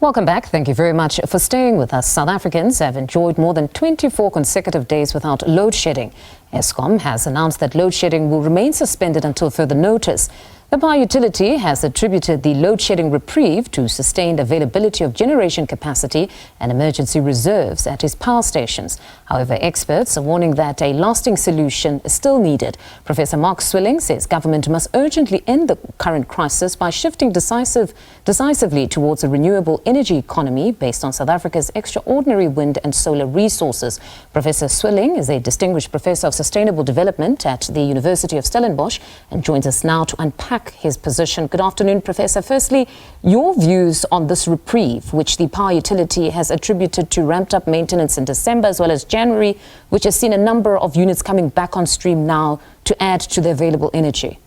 Welcome back. Thank you very much for staying with us. South Africans have enjoyed more than 24 consecutive days without load shedding. Eskom has announced that load shedding will remain suspended until further notice. The power utility has attributed the load shedding reprieve to sustained availability of generation capacity and emergency reserves at its power stations. However, experts are warning that a lasting solution is still needed. Professor Mark Swilling says government must urgently end the current crisis by shifting decisively towards a renewable energy economy based on South Africa's extraordinary wind and solar resources. Professor Swilling is a distinguished professor of sustainable development at the University of Stellenbosch and joins us now to unpack his position. Good afternoon, Professor. Firstly, your views on this reprieve, which the power utility has attributed to ramped up maintenance in December as well as January, which has seen a number of units coming back on stream now to add to the available energy.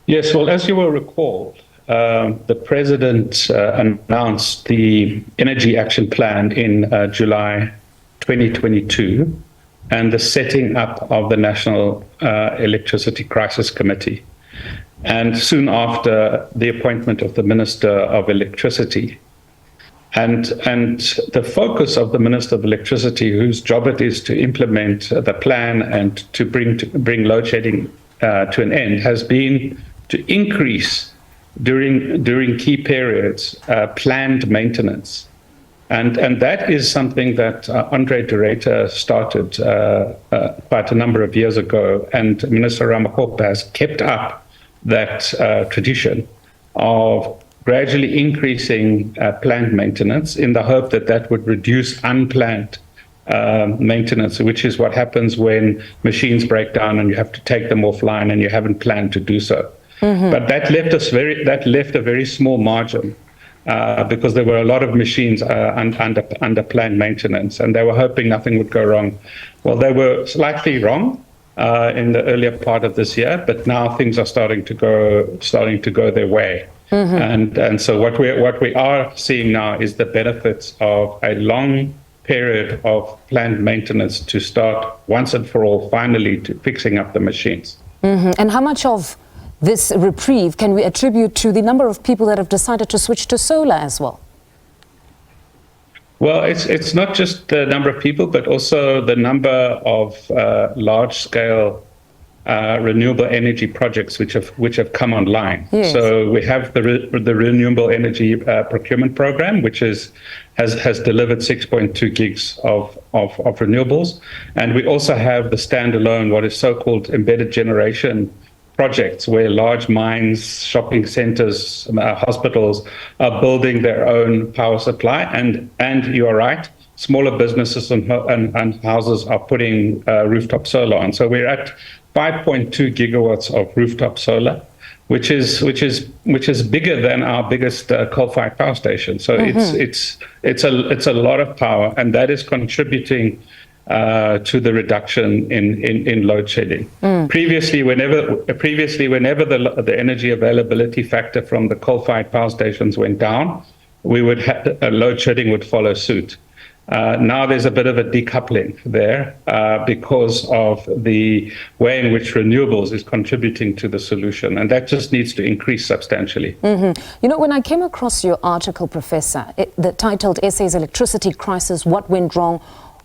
Yes, well, as you will recall, the President announced the Energy Action Plan in July 2022 and the setting up of the National Electricity Crisis Committee. And soon after, the appointment of the Minister of Electricity. And the focus of the Minister of Electricity, whose job it is to implement the plan and to bring load shedding to an end, has been to increase during key periods planned maintenance. And that is something that Andre de Ruyter started quite a number of years ago, and Minister Ramaphosa has kept up that tradition of gradually increasing planned maintenance in the hope that that would reduce unplanned maintenance, which is what happens when machines break down and you have to take them offline and you haven't planned to do so. Mm-hmm. But that left a very small margin. Because there were a lot of machines under planned maintenance, and they were hoping nothing would go wrong. Well, they were slightly wrong in the earlier part of this year, but now things are starting to go their way. Mm-hmm. And so what we are seeing now is the benefits of a long period of planned maintenance to start once and for all, finally, to fixing up the machines. Mm-hmm. And how much of this reprieve can we attribute to the number of people that have decided to switch to solar as well? Well, it's not just the number of people, but also the number of large-scale renewable energy projects which have come online. Yes. So we have the renewable energy procurement program, which has delivered 6.2 gigs of renewables, and we also have the standalone, what is so-called embedded generation projects, where large mines, shopping centers, hospitals are building their own power supply. And you are right, smaller businesses and houses are putting rooftop solar on. So we're at 5.2 gigawatts of rooftop solar, which is bigger than our biggest coal-fired power station. So it's a lot of power, and that is contributing to the reduction in load shedding. Previously, whenever the energy availability factor from the coal-fired power stations went down, load shedding would follow suit. Now there's a bit of a decoupling there because of the way in which renewables is contributing to the solution, and that just needs to increase substantially. Mm-hmm. You know, when I came across your article, Professor, titled "SA's Electricity Crisis: What Went Wrong?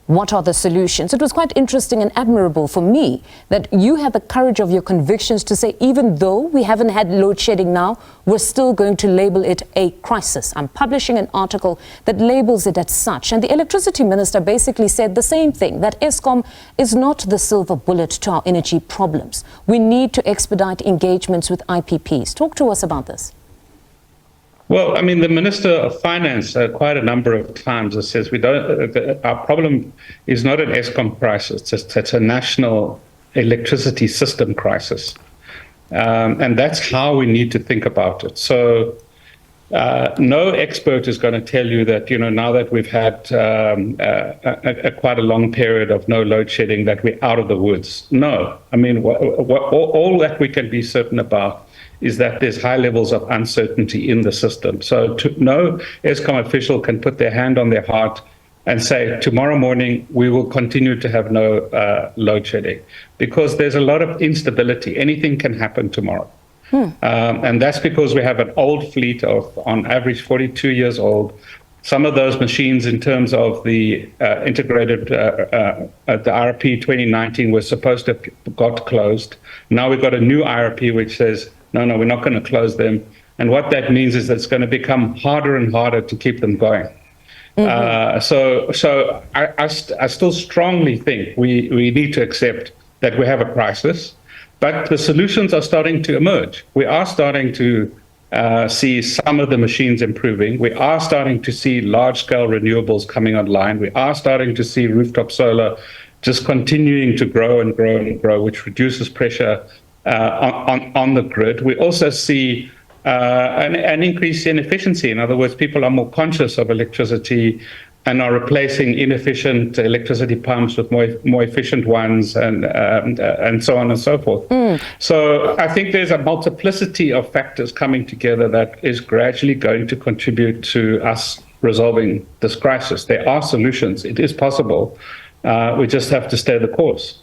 What are the solutions?" It was quite interesting and admirable for me that you had the courage of your convictions to say, even though we haven't had load shedding now, we're still going to label it a crisis. I'm publishing an article that labels it as such. And the electricity minister basically said the same thing, that Eskom is not the silver bullet to our energy problems. We need to expedite engagements with IPPs. Talk to us about this. Well, I mean, the Minister of Finance quite a number of times says our problem is not an Eskom crisis, it's a national electricity system crisis. And that's how we need to think about it. So no expert is going to tell you that, now that we've had quite a long period of no load shedding, that we're out of the woods. No, I mean, all that we can be certain about is that there's high levels of uncertainty in the system. So no Eskom official can put their hand on their heart and say, tomorrow morning, we will continue to have no load shedding, because there's a lot of instability. Anything can happen tomorrow. And that's because we have an old fleet of, on average, 42 years old. Some of those machines, in terms of the integrated, the IRP 2019, were supposed to have got closed. Now we've got a new IRP which says, no, we're not going to close them. And what that means is that it's going to become harder and harder to keep them going. So I still strongly think we need to accept that we have a crisis, but the solutions are starting to emerge. We are starting to see some of the machines improving. We are starting to see large-scale renewables coming online. We are starting to see rooftop solar just continuing to grow and grow and grow, which reduces pressure on the grid. We also see an increase in efficiency. In other words, people are more conscious of electricity and are replacing inefficient electricity pumps with more efficient ones, and so on and so forth. So I think there's a multiplicity of factors coming together that is gradually going to contribute to us resolving this crisis. There are solutions. It is possible. We just have to stay the course.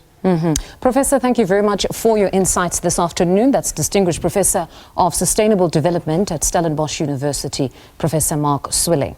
Professor, thank you very much for your insights this afternoon. That's Distinguished Professor of Sustainable Development at Stellenbosch University, Professor Mark Swilling.